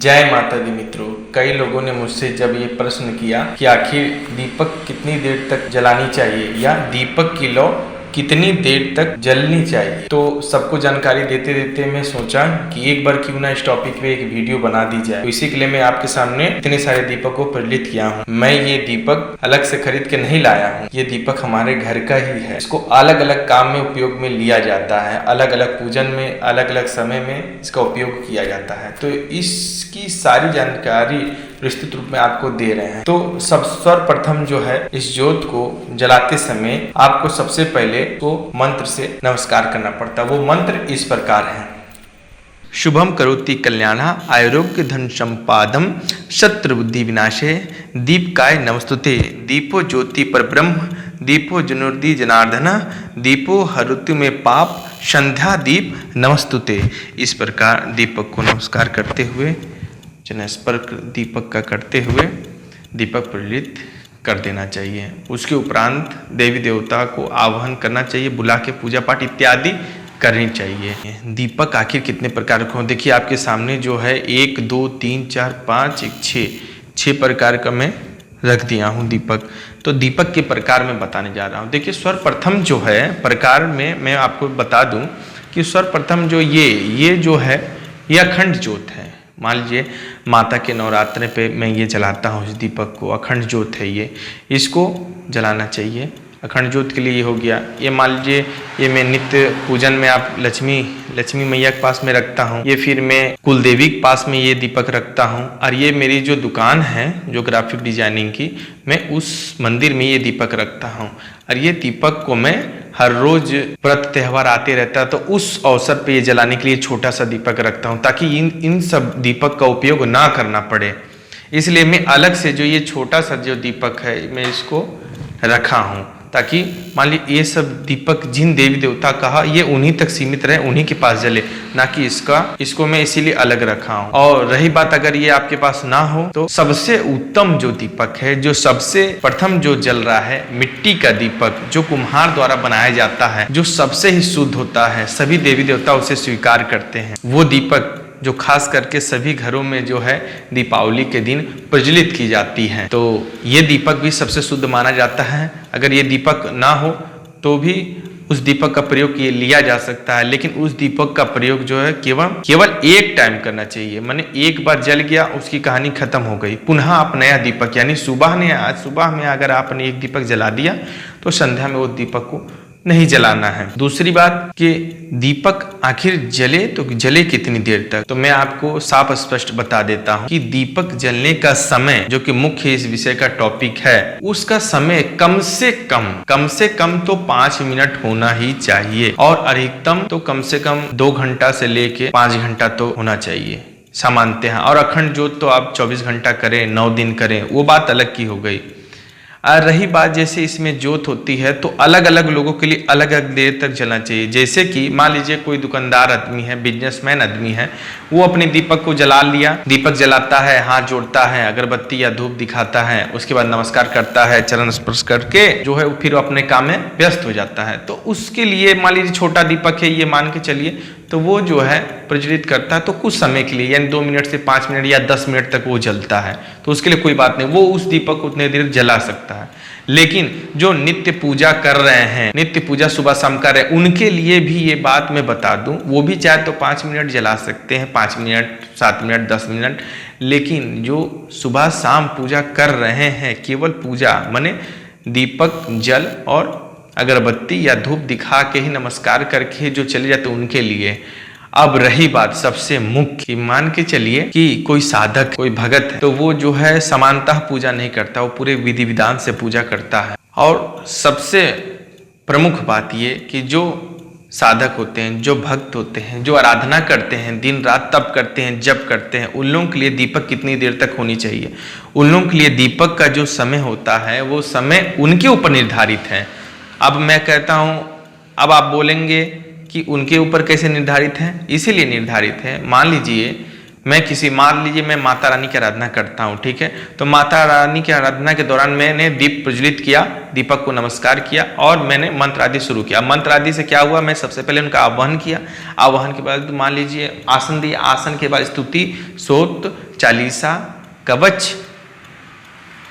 जय माता दी मित्रों, कई लोगों ने मुझसे जब ये प्रश्न किया कि आखिर दीपक कितनी देर तक जलानी चाहिए या दीपक की लौ कितनी देर तक जलनी चाहिए, तो सबको जानकारी देते देते मैं सोचा कि एक बार क्यों ना इस टॉपिक पे एक वीडियो बना दी जाए। तो इसी के लिए मैं आपके सामने इतने सारे दीपक को प्रज्वलित किया हूँ। मैं ये दीपक अलग से खरीद के नहीं लाया हूँ, ये दीपक हमारे घर का ही है। इसको अलग अलग काम में उपयोग में लिया जाता है, अलग अलग पूजन में, अलग अलग समय में इसका उपयोग किया जाता है। तो इसकी सारी जानकारी विस्तृत रूप में आपको दे रहे हैं। तो सर्वप्रथम जो है इस ज्योत को जलाते समय आपको सबसे पहले तो मंत्र से नमस्कार करना पड़ता है। वो मंत्र इस प्रकार है। शुभम करोति कल्याणः आरोग्य धन संपादम शत्रु बुद्धि विनाशे दीपकाय नमस्तुते दीपो ज्योति परब्रह्म दीपो जनुर्दी जनार्दन दीपो हरुति में पाप संध्या दीप नमस्तुते। इस प्रकार दीपक को नमस्कार करते हुए स्पर्क दीपक का करते हुए दीपक प्रज्वलित कर देना चाहिए। उसके उपरांत देवी देवता को आवाहन करना चाहिए, बुला के पूजा पाठ इत्यादि करनी चाहिए। दीपक आखिर कितने प्रकार के हों, देखिए आपके सामने जो है 1 2 3 4 5 6 प्रकार का मैं रख दिया हूँ दीपक। तो दीपक के प्रकार में बताने जा रहा हूँ। देखिए सर्वप्रथम जो है प्रकार में मैं आपको बता दूँ कि सर्वप्रथम जो ये जो है ये अखंड ज्योत है। मान लीजिए माता के नवरात्र पे मैं ये जलाता हूँ इस दीपक को, अखंड ज्योत है ये, इसको जलाना चाहिए। अखंड ज्योत के लिए ये हो गया। ये मान लीजिए ये मैं नित्य पूजन में आप लक्ष्मी मैया के पास में रखता हूँ, ये फिर मैं कुल देवी के पास में ये दीपक रखता हूँ, और ये मेरी जो दुकान है जो ग्राफिक डिजाइनिंग की, मैं उस मंदिर में ये दीपक रखता हूँ। और ये दीपक को मैं हर रोज व्रत त्यौहार आते रहता है तो उस अवसर पे ये जलाने के लिए छोटा सा दीपक रखता हूँ, ताकि इन सब दीपक का उपयोग ना करना पड़े। इसलिए मैं अलग से जो ये छोटा सा जो दीपक है मैं इसको रखा हूँ, ताकि मान ली ये सब दीपक जिन देवी देवता कहा ये उन्हीं तक सीमित रहे, उन्हीं के पास जले, ना कि इसको मैं इसीलिए अलग रखा हूँ। और रही बात अगर ये आपके पास ना हो तो सबसे उत्तम जो दीपक है, जो सबसे प्रथम जो जल रहा है, मिट्टी का दीपक जो कुम्हार द्वारा बनाया जाता है, जो सबसे ही शुद्ध होता है, सभी देवी देवता उसे स्वीकार करते हैं, वो दीपक जो खास करके सभी घरों में जो है दीपावली के दिन प्रज्वलित की जाती है, तो ये दीपक भी सबसे शुद्ध माना जाता है। अगर ये दीपक ना हो तो भी उस दीपक का प्रयोग लिया जा सकता है, लेकिन उस दीपक का प्रयोग जो है केवल एक टाइम करना चाहिए। माने एक बार जल गया उसकी कहानी खत्म हो गई, पुनः आप नया दीपक यानी आज सुबह में अगर आपने एक दीपक जला दिया तो संध्या में वो दीपक को नहीं जलाना है। दूसरी बात कि दीपक आखिर जले तो जले कितनी देर तक, तो मैं आपको साफ स्पष्ट बता देता हूँ कि दीपक जलने का समय जो कि मुख्य इस विषय का टॉपिक है, उसका समय कम से कम तो 5 मिनट होना ही चाहिए, और अधिकतम तो कम से कम 2 घंटा से लेके 5 घंटा तो होना चाहिए सामान्यतः। और अखंड ज्योत तो आप 24 घंटा करें, 9 दिन करें, वो बात अलग की हो गई। और रही बात जैसे इसमें ज्योत होती है तो अलग अलग लोगों के लिए अलग अलग देर तक जलना चाहिए। जैसे कि मान लीजिए कोई दुकानदार आदमी है, बिजनेसमैन आदमी है, वो अपने दीपक को जला लिया, दीपक जलाता है, हाथ जोड़ता है, अगरबत्ती या धूप दिखाता है, उसके बाद नमस्कार करता है, चरण स्पर्श करके जो है फिर अपने काम में व्यस्त हो जाता है। तो उसके लिए मान लीजिए छोटा दीपक है ये मान के चलिए, तो वो जो है प्रज्वलित करता है तो कुछ समय के लिए यानी 2 मिनट से 5 मिनट या 10 मिनट तक वो जलता है, तो उसके लिए कोई बात नहीं, वो उस दीपक को उतने देर जला सकता है। लेकिन जो नित्य पूजा कर रहे हैं, नित्य पूजा सुबह शाम कर रहे हैं, उनके लिए भी ये बात मैं बता दूं, वो भी चाहे तो 5 मिनट जला सकते हैं, 5 मिनट 7 मिनट 10 मिनट। लेकिन जो सुबह शाम पूजा कर रहे हैं, केवल पूजा माने दीपक जल और अगरबत्ती या धूप दिखा के ही नमस्कार करके जो चले जाते उनके लिए। अब रही बात सबसे मुख्य, मान के चलिए कि कोई साधक कोई भगत है, तो वो जो है समानतः पूजा नहीं करता, वो पूरे विधि विधान से पूजा करता है। और सबसे प्रमुख बात ये कि जो साधक होते हैं, जो भक्त होते हैं, जो आराधना करते हैं, दिन रात तप करते हैं, जप करते हैं, उन लोगों के लिए दीपक कितनी देर तक होनी चाहिए, उन लोगों के लिए दीपक का जो समय होता है वो समय उनके ऊपर निर्धारित है। अब मैं कहता हूँ, अब आप बोलेंगे कि उनके ऊपर कैसे निर्धारित है, इसीलिए निर्धारित है। मान लीजिए मैं माता रानी की आराधना करता हूँ, ठीक है, तो माता रानी की आराधना के दौरान मैंने दीप प्रज्वलित किया, दीपक को नमस्कार किया और मैंने मंत्र आदि शुरू किया। मंत्र आदि से क्या हुआ, मैं सबसे पहले उनका आह्वान किया, आह्वान के बाद मान लीजिए आसन दिया, आसन के बाद स्तुति, स्तोत्र, चालीसा, कवच,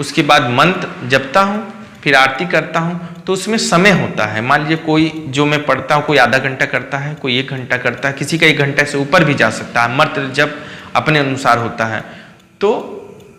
उसके बाद मंत्र जपता हूँ, फिर आरती करता हूँ, तो उसमें समय होता है। मान लीजिए कोई जो मैं पढ़ता हूँ, कोई आधा घंटा करता है, कोई 1 घंटा करता है, किसी का 1 घंटा से ऊपर भी जा सकता है। मंत्र जप अपने अनुसार होता है। तो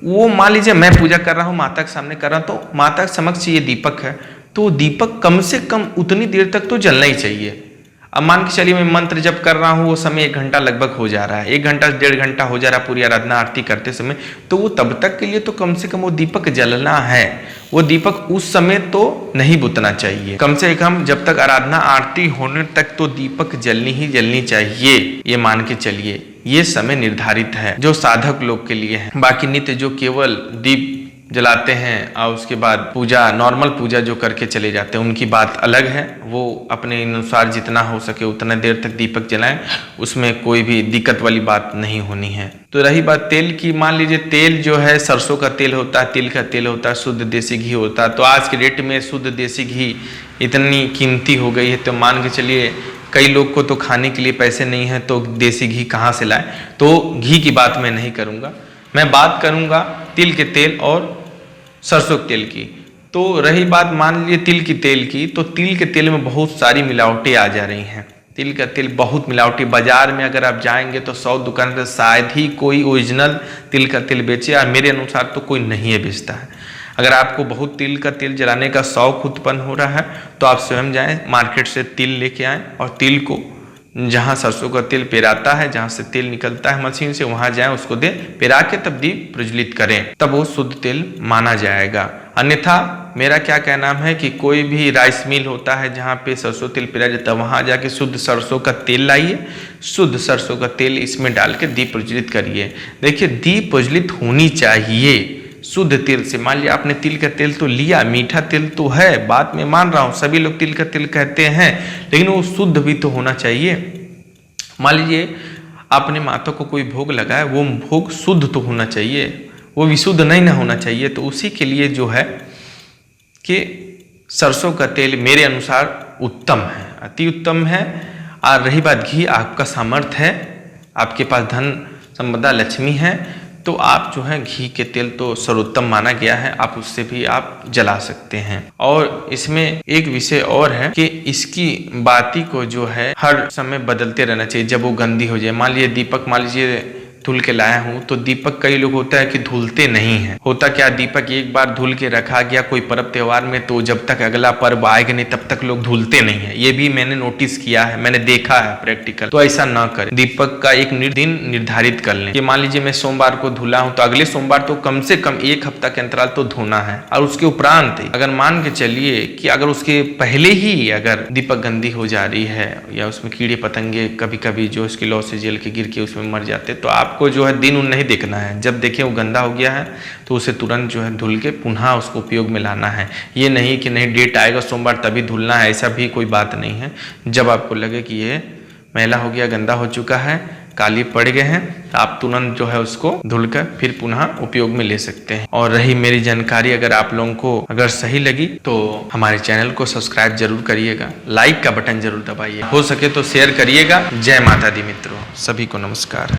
वो मान लीजिए मैं पूजा कर रहा हूँ, माता के सामने कर रहा हूँ, तो माता के समक्ष ये दीपक है, तो दीपक कम से कम उतनी देर तक तो जलना ही चाहिए। अब मान के चलिए मैं मंत्र जप कर रहा हूँ, वो समय 1 घंटा लगभग हो जा रहा है, 1 घंटा 1.5 घंटा हो जा रहा है पूरी आराधना आरती करते समय, तो वो तब तक के लिए तो कम से कम वो दीपक जलना है। वो दीपक उस समय तो नहीं बुतना चाहिए, कम से कम जब तक आराधना आरती होने तक तो दीपक जलनी ही जलनी चाहिए। ये मान के चलिए ये समय निर्धारित है जो साधक लोग के लिए है। बाकी नित्य जो केवल दीप जलाते हैं और उसके बाद पूजा, नॉर्मल पूजा जो करके चले जाते हैं, उनकी बात अलग है। वो अपने अनुसार जितना हो सके उतना देर तक दीपक जलाएं, उसमें कोई भी दिक्कत वाली बात नहीं होनी है। तो रही बात तेल की, मान लीजिए तेल जो है सरसों का तेल होता है, तिल का तेल होता है, शुद्ध देसी घी होता है। तो आज के डेट में शुद्ध देसी घी इतनी कीमती हो गई है, तो मान के चलिए कई लोग को तो खाने के लिए पैसे नहीं है, तो देसी घी कहाँ से लाए। तो घी की बात मैं नहीं करूँगा, मैं बात करूँगा तिल के तेल और सरसों के तेल की। तो रही बात मान लीजिए तिल की तेल की, तो तिल के तेल में बहुत सारी मिलावटें आ जा रही हैं। तिल का तेल बहुत मिलावटी, बाजार में अगर आप जाएंगे तो 100 दुकान पर शायद ही कोई ओरिजिनल तिल का तेल बेचे, और मेरे अनुसार तो कोई नहीं है बेचता है। अगर आपको बहुत तिल का तेल जलाने का शौक उत्पन्न हो रहा है तो आप स्वयं जाएं, मार्केट से तिल लेके आएँ और तिल को जहाँ सरसों का तेल पेराता है, जहाँ से तेल निकलता है मशीन से, वहां जाएं, उसको दे पेरा के तब दीप प्रज्वलित करें, तब वो शुद्ध तेल माना जाएगा। अन्यथा मेरा क्या कहना है कि कोई भी राइस मिल होता है जहाँ पे सरसों तेल पेरा जाता है, वहां जाके शुद्ध सरसों का तेल लाइए, शुद्ध सरसों का तेल इसमें डाल के दीप प्रज्वलित करिए। देखिए दीप प्रज्वलित होनी चाहिए शुद्ध तेल से। मान लिया आपने तिल का तेल तो लिया, मीठा तेल तो है, बात में मान रहा हूँ, सभी लोग तिल का तेल कहते हैं, लेकिन वो शुद्ध भी तो होना चाहिए। मान लीजिए आपने माता को कोई भोग लगाया, वो भोग शुद्ध तो होना चाहिए, वो विशुद्ध नहीं ना होना चाहिए। तो उसी के लिए जो है कि सरसों का तेल मेरे अनुसार उत्तम है, अति उत्तम है। और रही बात घी, आपका सामर्थ्य है, आपके पास धन संपदा लक्ष्मी है, तो आप जो है घी के तेल तो सर्वोत्तम माना गया है, आप उससे भी आप जला सकते हैं। और इसमें एक विषय और है कि इसकी बाती को जो है हर समय बदलते रहना चाहिए। जब वो गंदी हो जाए, मान लीजिए दीपक, मान लीजिए धुल के लाया हूँ, तो दीपक कई लोग होता है कि धुलते नहीं है। होता क्या, दीपक एक बार धुल के रखा गया कोई पर्व त्योहार में, तो जब तक अगला पर्व आएगा नहीं तब तक लोग धुलते नहीं है। ये भी मैंने नोटिस किया है, मैंने देखा है प्रैक्टिकल। तो ऐसा ना करें, दीपक का एक दिन निर्धारित कर लें कि मान लीजिए मैं सोमवार को धुला हूँ, तो अगले सोमवार तो कम से कम 1 हफ्ता के अंतराल तो धोना है। और उसके उपरांत अगर मान के चलिए कि अगर उसके पहले ही अगर दीपक गंदी हो जा रही है या उसमें कीड़े पतंगे कभी कभी जो उसकी लौ से जल के गिर के उसमें मर जाते, तो आपको जो है दिन उन नहीं देखना है। जब देखें वो गंदा हो गया है तो उसे तुरंत जो है धुल के पुनः उसको उपयोग में लाना है। ये नहीं कि नहीं डेट आएगा सोमवार तभी धुलना है, ऐसा भी कोई बात नहीं है। जब आपको लगे कि ये मैला हो गया, गंदा हो चुका है, काली पड़ गए हैं, तो आप तुरंत जो है उसको धुलकर फिर पुनः उपयोग में ले सकते हैं। और रही मेरी जानकारी अगर आप लोगों को अगर सही लगी तो हमारे चैनल को सब्सक्राइब जरूर करिएगा, लाइक का बटन जरूर दबाइए, हो सके तो शेयर करिएगा। जय माता दी मित्रों, सभी को नमस्कार।